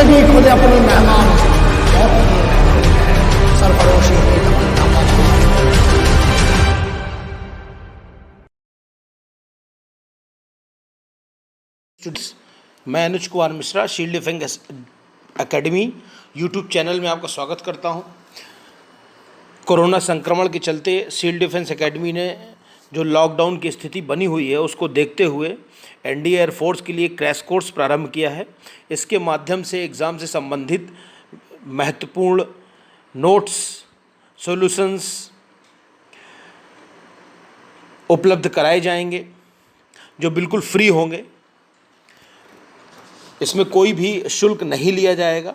जिंदगी खुद अपनी मेहमान सरफरोशी की तमन्ना मत। मैं Anuj Kumar Mishra shield defence academy YouTube channel में आपका स्वागत करता हूं। कोरोना संक्रमण के चलते शील्ड डिफेंस एकेडमी ने जो लॉकडाउन की स्थिति बनी हुई है उसको देखते हुए एनडीए एयरफोर्स के लिए क्रैश कोर्स प्रारंभ किया है। इसके माध्यम से एग्ज़ाम से संबंधित महत्वपूर्ण नोट्स, सॉल्यूशंस उपलब्ध कराए जाएंगे जो बिल्कुल फ्री होंगे। इसमें कोई भी शुल्क नहीं लिया जाएगा।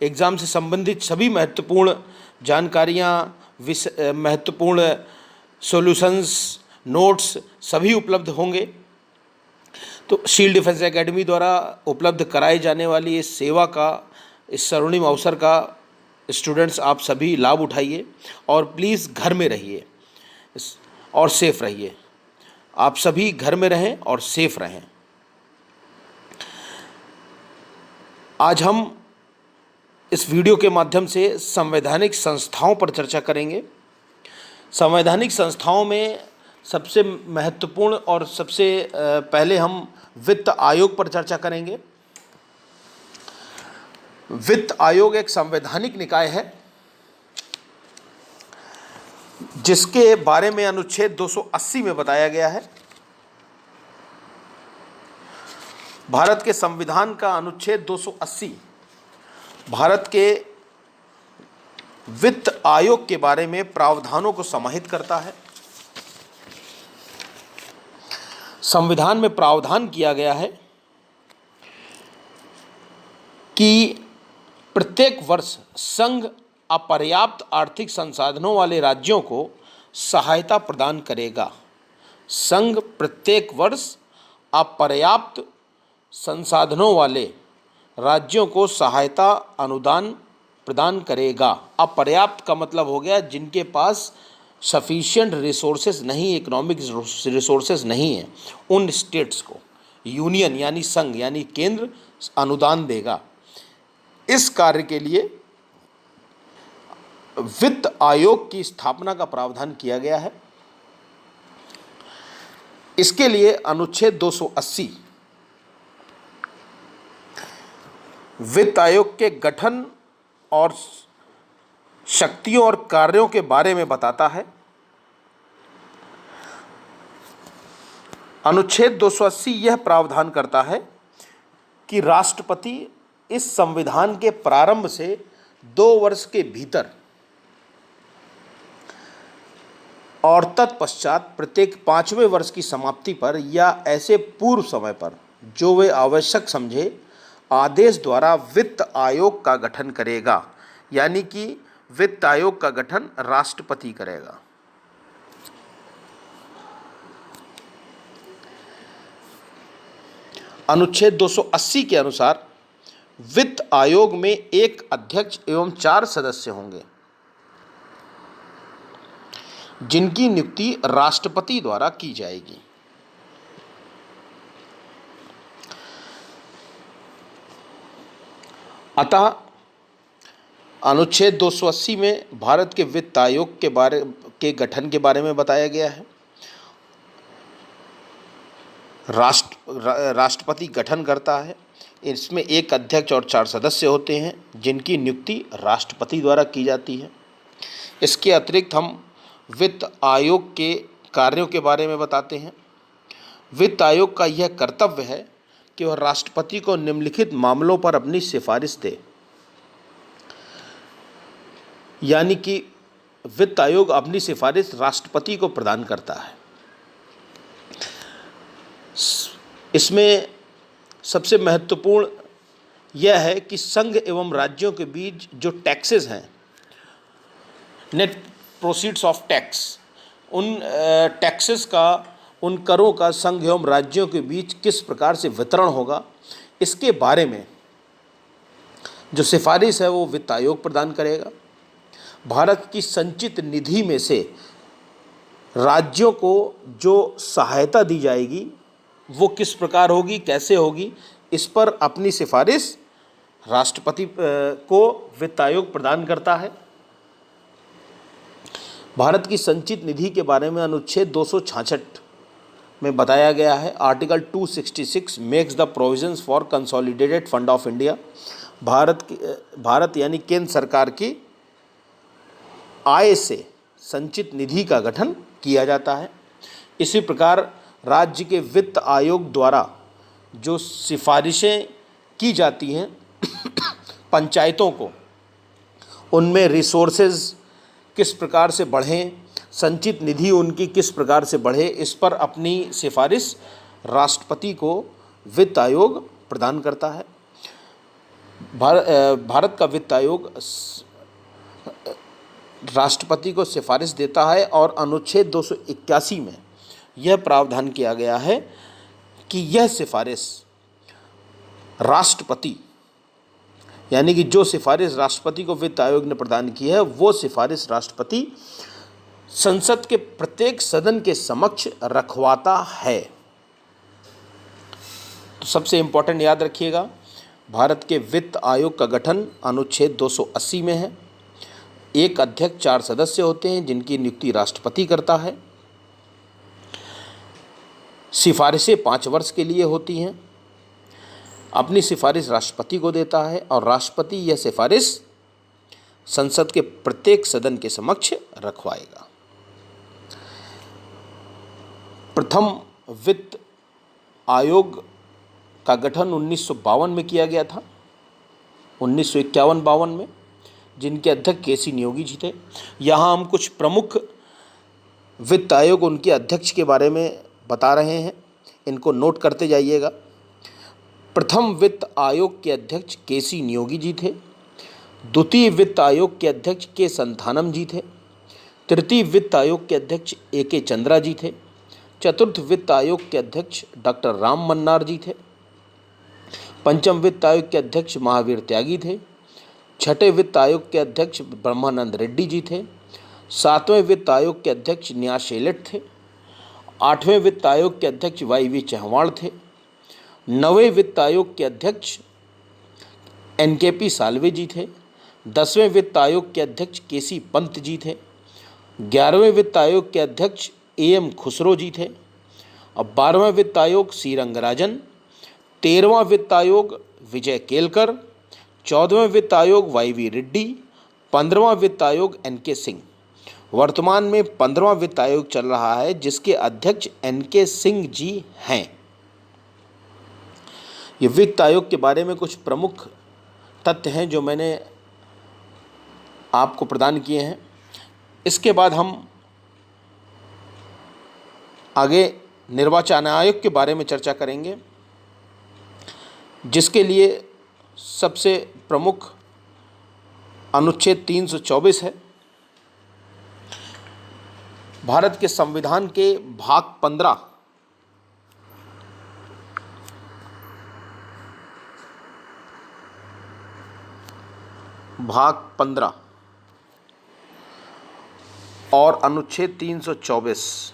एग्ज़ाम से संबंधित सभी महत्वपूर्ण जानकारियाँ, महत्वपूर्ण सॉल्यूशंस, नोट्स सभी उपलब्ध होंगे। तो शील्ड डिफेंस एकेडमी द्वारा उपलब्ध कराई जाने वाली इस सेवा का, इस स्वर्णिम अवसर का स्टूडेंट्स आप सभी लाभ उठाइए और प्लीज़ घर में रहिए और सेफ रहिए। आप सभी घर में रहें और सेफ रहें। आज हम इस वीडियो के माध्यम से संवैधानिक संस्थाओं पर चर्चा करेंगे। संवैधानिक संस्थाओं में सबसे महत्वपूर्ण और सबसे पहले हम वित्त आयोग पर चर्चा करेंगे। वित्त आयोग एक संवैधानिक निकाय है जिसके बारे में अनुच्छेद 280 में बताया गया है। भारत के संविधान का अनुच्छेद 280 भारत के वित्त आयोग के बारे में प्रावधानों को समाहित करता है। संविधान में प्रावधान किया गया है कि प्रत्येक वर्ष संघ अपर्याप्त आर्थिक संसाधनों वाले राज्यों को सहायता प्रदान करेगा। संघ प्रत्येक वर्ष अपर्याप्त संसाधनों वाले राज्यों को सहायता अनुदान प्रदान करेगा। अपर्याप्त का मतलब हो गया जिनके पास सफिशिएंट रिसोर्सेज नहीं, इकोनॉमिक रिसोर्सेज नहीं है, उन स्टेट्स को यूनियन यानी संघ यानी केंद्र अनुदान देगा। इस कार्य के लिए वित्त आयोग की स्थापना का प्रावधान किया गया है। इसके लिए अनुच्छेद 280 वित्त आयोग के गठन और शक्तियों और कार्यों के बारे में बताता है। अनुच्छेद 280 यह प्रावधान करता है कि राष्ट्रपति इस संविधान के प्रारंभ से 2 वर्ष के भीतर और तत्पश्चात प्रत्येक 5वें वर्ष की समाप्ति पर या ऐसे पूर्व समय पर जो वे आवश्यक समझे आदेश द्वारा वित्त आयोग का गठन करेगा। यानी कि वित्त आयोग का गठन राष्ट्रपति करेगा। अनुच्छेद 280 के अनुसार वित्त आयोग में एक अध्यक्ष एवं 4 सदस्य होंगे जिनकी नियुक्ति राष्ट्रपति द्वारा की जाएगी। अतः अनुच्छेद 280 में भारत के वित्त आयोग के गठन के बारे में बताया गया है। राष्ट्रपति गठन करता है। इसमें एक अध्यक्ष और 4 सदस्य होते हैं जिनकी नियुक्ति राष्ट्रपति द्वारा की जाती है। इसके अतिरिक्त हम वित्त आयोग के कार्यों के बारे में बताते हैं। वित्त आयोग का यह कर्तव्य है कि वह राष्ट्रपति को निम्नलिखित मामलों पर अपनी सिफारिश दे। यानी कि वित्त आयोग अपनी सिफारिश राष्ट्रपति को प्रदान करता है। इसमें सबसे महत्वपूर्ण यह है कि संघ एवं राज्यों के बीच जो टैक्सेस हैं, नेट प्रोसीड्स ऑफ टैक्स, उन टैक्सेस का, उन करों का संघ एवं राज्यों के बीच किस प्रकार से वितरण होगा, इसके बारे में जो सिफारिश है वो वित्त आयोग प्रदान करेगा। भारत की संचित निधि में से राज्यों को जो सहायता दी जाएगी वो किस प्रकार होगी, कैसे होगी, इस पर अपनी सिफारिश राष्ट्रपति को वित्त आयोग प्रदान करता है। भारत की संचित निधि के बारे में अनुच्छेद 266 में बताया गया है, article 266 makes the provisions for consolidated fund of India. Bharat यानी केंद्र सरकार की आय से संचित निधि का गठन किया जाता है। इसी प्रकार राज्य के वित्त आयोग द्वारा जो सिफारिशें की जाती हैं पंचायतों को, उनमें रिसोर्सेज किस प्रकार से बढ़ें, संचित निधि उनकी किस प्रकार से बढ़े, इस पर अपनी सिफारिश राष्ट्रपति को वित्त आयोग प्रदान करता है। भारत का वित्त आयोग राष्ट्रपति को सिफारिश देता है और अनुच्छेद 281 में यह प्रावधान किया गया है कि यह सिफारिश राष्ट्रपति यानी कि जो सिफारिश राष्ट्रपति को वित्त आयोग ने प्रदान की है, वो सिफारिश राष्ट्रपति संसद के प्रत्येक सदन के समक्ष रखवाता है। तो सबसे इंपॉर्टेंट याद रखिएगा, भारत के वित्त आयोग का गठन अनुच्छेद 280 में है। एक अध्यक्ष 4 सदस्य होते हैं जिनकी नियुक्ति राष्ट्रपति करता है। सिफारिशें 5 वर्ष के लिए होती हैं। अपनी सिफारिश राष्ट्रपति को देता है और राष्ट्रपति यह सिफारिश संसद के प्रत्येक सदन के समक्ष रखवाएगा। प्रथम वित्त आयोग का गठन 1952 में किया गया था, 1951-52 में, जिनके अध्यक्ष केसी नियोगी जी थे। यहाँ हम कुछ प्रमुख वित्त आयोग उनके अध्यक्ष के बारे में बता रहे हैं, इनको नोट करते जाइएगा। प्रथम वित्त आयोग के अध्यक्ष केसी नियोगी जी थे। द्वितीय वित्त आयोग के अध्यक्ष के संथानम जी थे। तृतीय वित्त आयोग के अध्यक्ष ए.के. चंद्रा जी थे। चतुर्थ वित्त आयोग के अध्यक्ष डॉक्टर राम मन्नार जी थे। पंचम वित्त आयोग के अध्यक्ष महावीर त्यागी थे। छठे वित्त आयोग के अध्यक्ष ब्रह्मानंद रेड्डी जी थे। सातवें वित्त आयोग के अध्यक्ष न्यास शेलट थे। आठवें वित्त आयोग के अध्यक्ष वाई.वी. चहवाण थे। नवें वित्त आयोग के अध्यक्ष एन.के.पी. साल्वे जी थे। 10वें वित्त आयोग के अध्यक्ष के.सी. पंत जी थे। 11वें वित्त आयोग के अध्यक्ष ए.एम. खुसरो जी थे। और 12वें वित्त आयोग सी रंगराजन। 13वां वित्त आयोग विजय केलकर। 14वें वित्त आयोग वाई.वी. रेड्डी। 15वां वित्त आयोग एन.के. सिंह। वर्तमान में 15वां वित्त आयोग चल रहा है जिसके अध्यक्ष एन.के. सिंह जी हैं। ये वित्त आयोग के बारे में कुछ प्रमुख तथ्य हैं जो मैंने आपको प्रदान किए हैं। इसके बाद हम आगे निर्वाचन आयोग के बारे में चर्चा करेंगे, जिसके लिए सबसे प्रमुख अनुच्छेद 324 है। भारत के संविधान के भाग 15 और अनुच्छेद 324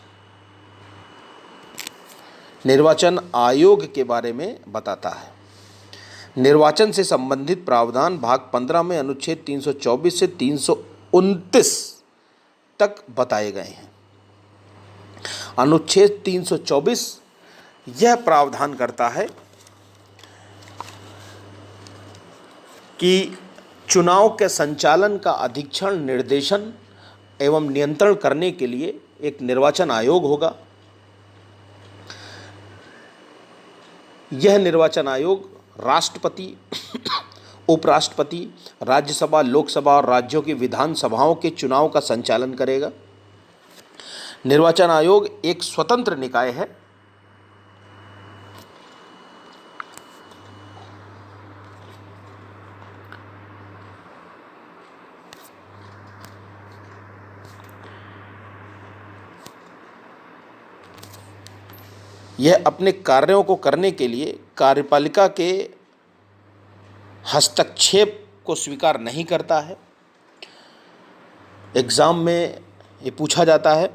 निर्वाचन आयोग के बारे में बताता है। निर्वाचन से संबंधित प्रावधान भाग 15 में अनुच्छेद 324 से 329 तक बताए गए हैं। अनुच्छेद 324 यह प्रावधान करता है कि चुनाव के संचालन का अधीक्षण, निर्देशन एवं नियंत्रण करने के लिए एक निर्वाचन आयोग होगा। यह निर्वाचन आयोग राष्ट्रपति, उपराष्ट्रपति, राज्यसभा, लोकसभा और राज्यों की विधानसभाओं के चुनाव का संचालन करेगा। निर्वाचन आयोग एक स्वतंत्र निकाय है। यह अपने कार्यों को करने के लिए कार्यपालिका के हस्तक्षेप को स्वीकार नहीं करता है। एग्ज़ाम में ये पूछा जाता है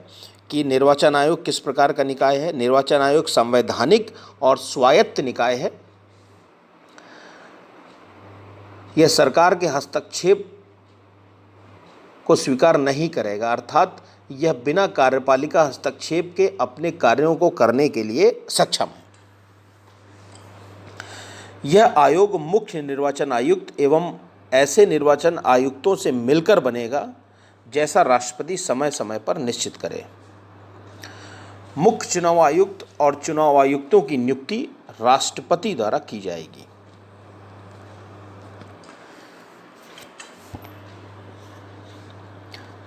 कि निर्वाचन आयोग किस प्रकार का निकाय है। निर्वाचन आयोग संवैधानिक और स्वायत्त निकाय है। यह सरकार के हस्तक्षेप को स्वीकार नहीं करेगा, अर्थात यह बिना कार्यपालिका हस्तक्षेप के अपने कार्यों को करने के लिए सक्षम है। यह आयोग मुख्य निर्वाचन आयुक्त एवं ऐसे निर्वाचन आयुक्तों से मिलकर बनेगा जैसा राष्ट्रपति समय समय पर निश्चित करे। मुख्य चुनाव आयुक्त और चुनाव आयुक्तों की नियुक्ति राष्ट्रपति द्वारा की जाएगी।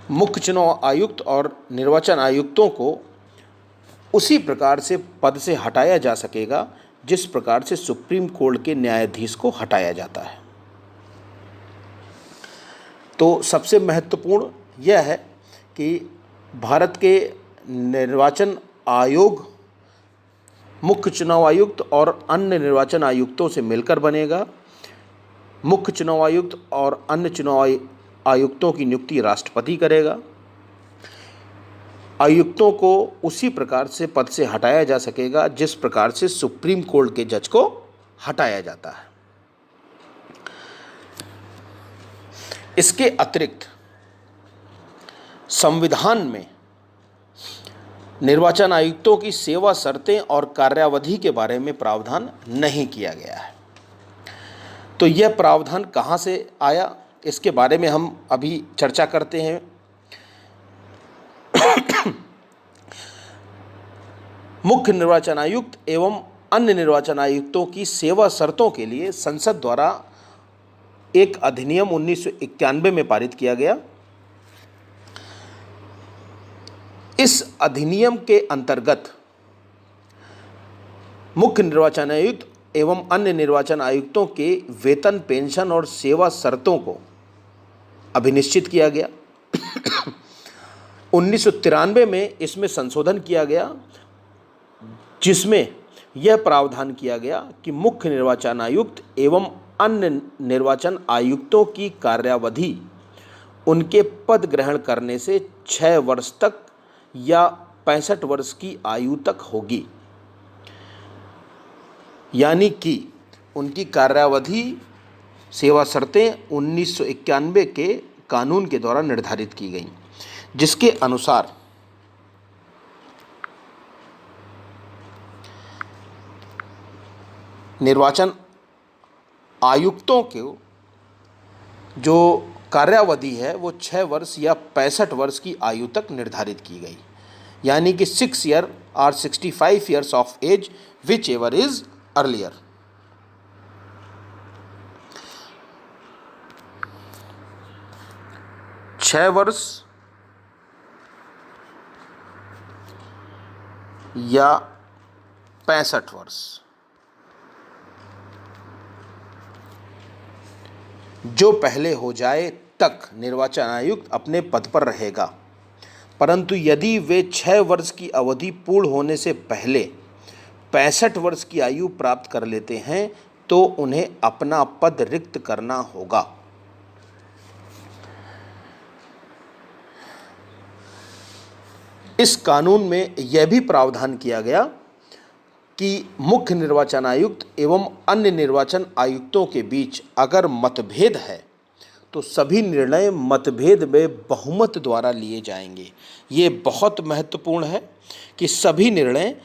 मुख्य चुनाव आयुक्त और निर्वाचन आयुक्तों को उसी प्रकार से पद से हटाया जा सकेगा जिस प्रकार से सुप्रीम कोर्ट के न्यायाधीश को हटाया जाता है। तो सबसे महत्वपूर्ण यह है कि भारत के निर्वाचन आयोग मुख्य चुनाव आयुक्त और अन्य निर्वाचन आयुक्तों से मिलकर बनेगा। मुख्य चुनाव आयुक्त और अन्य चुनाव आयुक्तों की नियुक्ति राष्ट्रपति करेगा। आयुक्तों को उसी प्रकार से पद से हटाया जा सकेगा जिस प्रकार से सुप्रीम कोर्ट के जज को हटाया जाता है। इसके अतिरिक्त संविधान में निर्वाचन आयुक्तों की सेवा शर्तें और कार्यावधि के बारे में प्रावधान नहीं किया गया है। तो यह प्रावधान कहाँ से आया, इसके बारे में हम अभी चर्चा करते हैं। मुख्य निर्वाचन आयुक्त एवं अन्य निर्वाचन आयुक्तों की सेवा शर्तों के लिए संसद द्वारा एक अधिनियम 1991 में पारित किया गया। इस अधिनियम के अंतर्गत मुख्य निर्वाचन आयुक्त एवं अन्य निर्वाचन आयुक्तों के वेतन, पेंशन और सेवा शर्तों को अभिनिश्चित किया गया। 1993 में इसमें संशोधन किया गया जिसमें यह प्रावधान किया गया कि मुख्य निर्वाचन आयुक्त एवं अन्य निर्वाचन आयुक्तों की कार्यावधि उनके पद ग्रहण करने से 6 वर्ष तक या 65 वर्ष की आयु तक होगी। यानी कि उनकी कार्यावधि सेवा शर्तें 1991 के कानून के द्वारा निर्धारित की गई, जिसके अनुसार निर्वाचन आयुक्तों को जो कार्यावधि है वो 6 वर्ष या 65 वर्ष की आयु तक निर्धारित की गई। यानी कि 6 ईयर और 65 years of age whichever is earlier. छः वर्ष या 65 वर्ष जो पहले हो जाए तक निर्वाचन आयुक्त अपने पद पर रहेगा, परंतु यदि वे 6 वर्ष की अवधि पूर्ण होने से पहले 65 वर्ष की आयु प्राप्त कर लेते हैं तो उन्हें अपना पद रिक्त करना होगा। इस कानून में यह भी प्रावधान किया गया कि मुख्य निर्वाचन आयुक्त एवं अन्य निर्वाचन आयुक्तों के बीच अगर मतभेद है तो सभी निर्णय मतभेद में बहुमत द्वारा लिए जाएंगे। ये बहुत महत्वपूर्ण है कि सभी निर्णय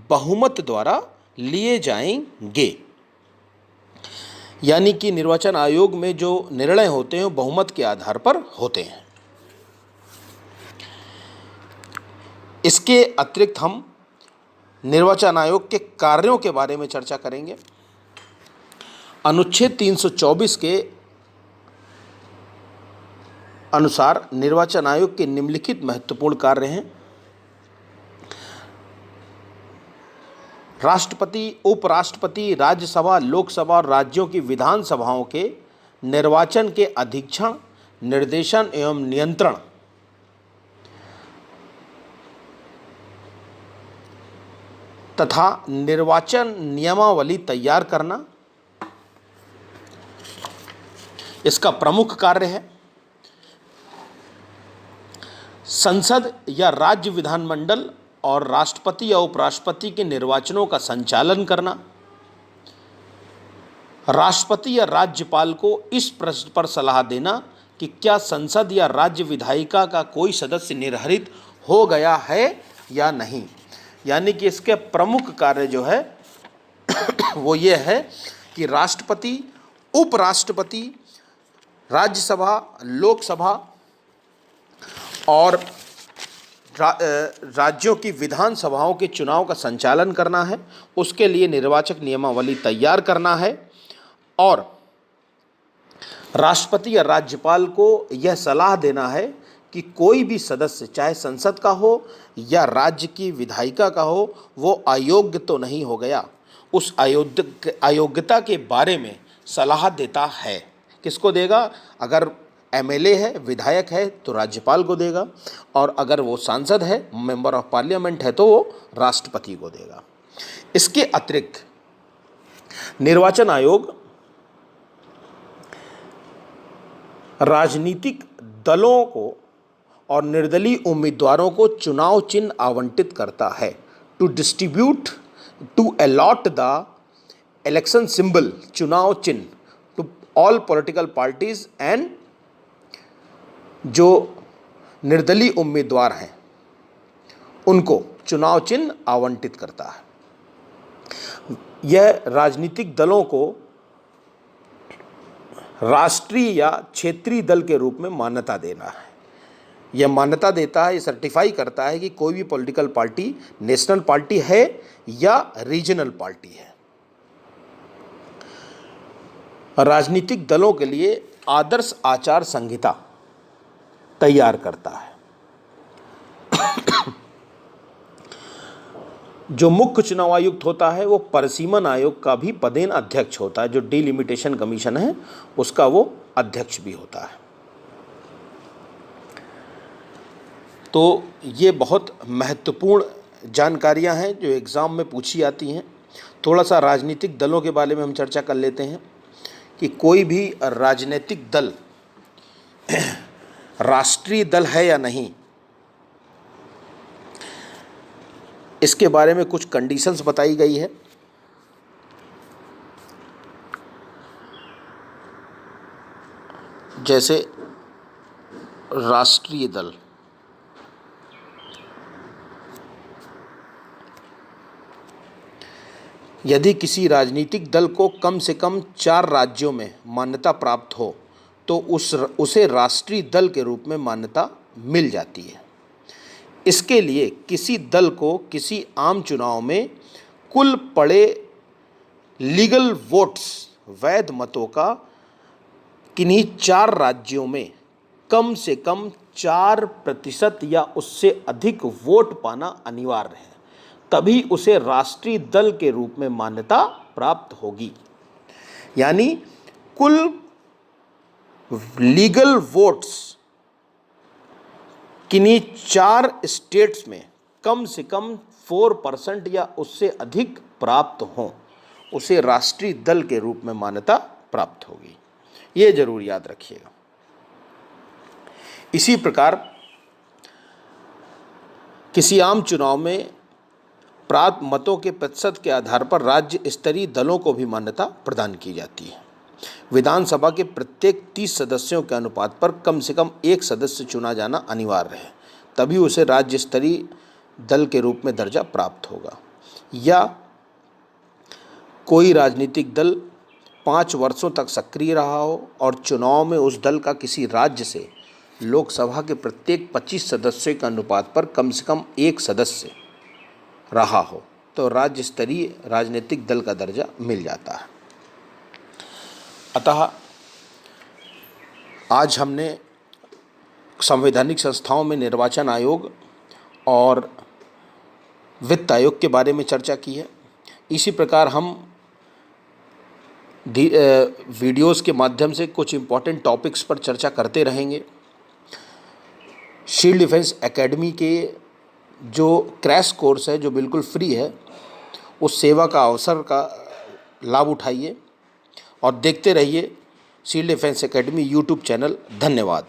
बहुमत द्वारा लिए जाएंगे। यानी कि निर्वाचन आयोग में जो निर्णय होते हैं बहुमत के आधार पर होते हैं। इसके अतिरिक्त हम निर्वाचन आयोग के कार्यों के बारे में चर्चा करेंगे। अनुच्छेद 324 के अनुसार निर्वाचन आयोग के निम्नलिखित महत्वपूर्ण कार्य हैं। राष्ट्रपति, उपराष्ट्रपति, राज्यसभा, लोकसभा और राज्यों की विधानसभाओं के निर्वाचन के अधीक्षण, निर्देशन एवं नियंत्रण तथा निर्वाचन नियमावली तैयार करना इसका प्रमुख कार्य है। संसद या राज्य विधानमंडल और राष्ट्रपति या उपराष्ट्रपति के निर्वाचनों का संचालन करना, राष्ट्रपति या राज्यपाल को इस प्रश्न पर सलाह देना कि क्या संसद या राज्य विधायिका का कोई सदस्य निर्हरित हो गया है या नहीं। यानी कि इसके प्रमुख कार्य जो है वो ये है कि राष्ट्रपति, उपराष्ट्रपति, राज्यसभा, लोकसभा और राज्यों की विधानसभाओं के चुनाव का संचालन करना है, उसके लिए निर्वाचक नियमावली तैयार करना है और राष्ट्रपति या राज्यपाल को यह सलाह देना है कि कोई भी सदस्य चाहे संसद का हो या राज्य की विधायिका का हो वो अयोग्य तो नहीं हो गया, उस अयोग्यता के बारे में सलाह देता है। किसको देगा? अगर एमएलए है, विधायक है तो राज्यपाल को देगा, और अगर वो सांसद है, मेंबर ऑफ पार्लियामेंट है, तो वो राष्ट्रपति को देगा। इसके अतिरिक्त निर्वाचन आयोग राजनीतिक दलों को और निर्दलीय उम्मीदवारों को चुनाव चिन्ह आवंटित करता है। To allot the election symbol, चुनाव चिन्ह, to all political parties and जो निर्दलीय उम्मीदवार हैं उनको चुनाव चिन्ह आवंटित करता है। यह राजनीतिक दलों को राष्ट्रीय या क्षेत्रीय दल के रूप में मान्यता देना है। यह मान्यता देता है, ये सर्टिफाई करता है कि कोई भी पॉलिटिकल पार्टी नेशनल पार्टी है या रीजनल पार्टी है। राजनीतिक दलों के लिए आदर्श आचार संहिता तैयार करता है। जो मुख्य चुनाव आयुक्त होता है वो परिसीमन आयोग का भी पदेन अध्यक्ष होता है। जो डिलिमिटेशन कमीशन है उसका वो अध्यक्ष भी होता है। तो ये बहुत महत्वपूर्ण जानकारियां हैं जो एग्ज़ाम में पूछी जाती हैं। थोड़ा सा राजनीतिक दलों के बारे में हम चर्चा कर लेते हैं कि कोई भी राजनीतिक दल राष्ट्रीय दल है या नहीं, इसके बारे में कुछ कंडीशंस बताई गई है। जैसे राष्ट्रीय दल, यदि किसी राजनीतिक दल को कम से कम 4 राज्यों में मान्यता प्राप्त हो तो उसे राष्ट्रीय दल के रूप में मान्यता मिल जाती है। इसके लिए किसी दल को किसी आम चुनाव में कुल पड़े लीगल वोट्स, वैध मतों का किन्हीं 4 राज्यों में कम से कम 4% या उससे अधिक वोट पाना अनिवार्य है, तभी उसे राष्ट्रीय दल के रूप में मान्यता प्राप्त होगी। यानी कुल लीगल वोट्स किन्हीं 4 स्टेट्स में कम से कम 4% या उससे अधिक प्राप्त हों, उसे राष्ट्रीय दल के रूप में मान्यता प्राप्त होगी। ये जरूर याद रखिएगा। इसी प्रकार किसी आम चुनाव में प्राप्त मतों के प्रतिशत के आधार पर राज्य स्तरीय दलों को भी मान्यता प्रदान की जाती है। विधानसभा के प्रत्येक 30 सदस्यों के अनुपात पर कम से कम 1 सदस्य चुना जाना अनिवार्य है, तभी उसे राज्य स्तरीय दल के रूप में दर्जा प्राप्त होगा। या कोई राजनीतिक दल 5 वर्षों तक सक्रिय रहा हो और चुनाव में उस दल का किसी राज्य से लोकसभा के प्रत्येक 25 सदस्यों के अनुपात पर कम से कम 1 सदस्य रहा हो तो राज्य स्तरीय राजनीतिक दल का दर्जा मिल जाता है। अतः आज हमने संवैधानिक संस्थाओं में निर्वाचन आयोग और वित्त आयोग के बारे में चर्चा की है। इसी प्रकार हम वीडियोस के माध्यम से कुछ इम्पॉर्टेंट टॉपिक्स पर चर्चा करते रहेंगे। शील्ड डिफेंस एकेडमी के जो क्रैश कोर्स है जो बिल्कुल फ्री है, उस सेवा का अवसर का लाभ उठाइए और देखते रहिए shield defence academy YouTube channel. धन्यवाद।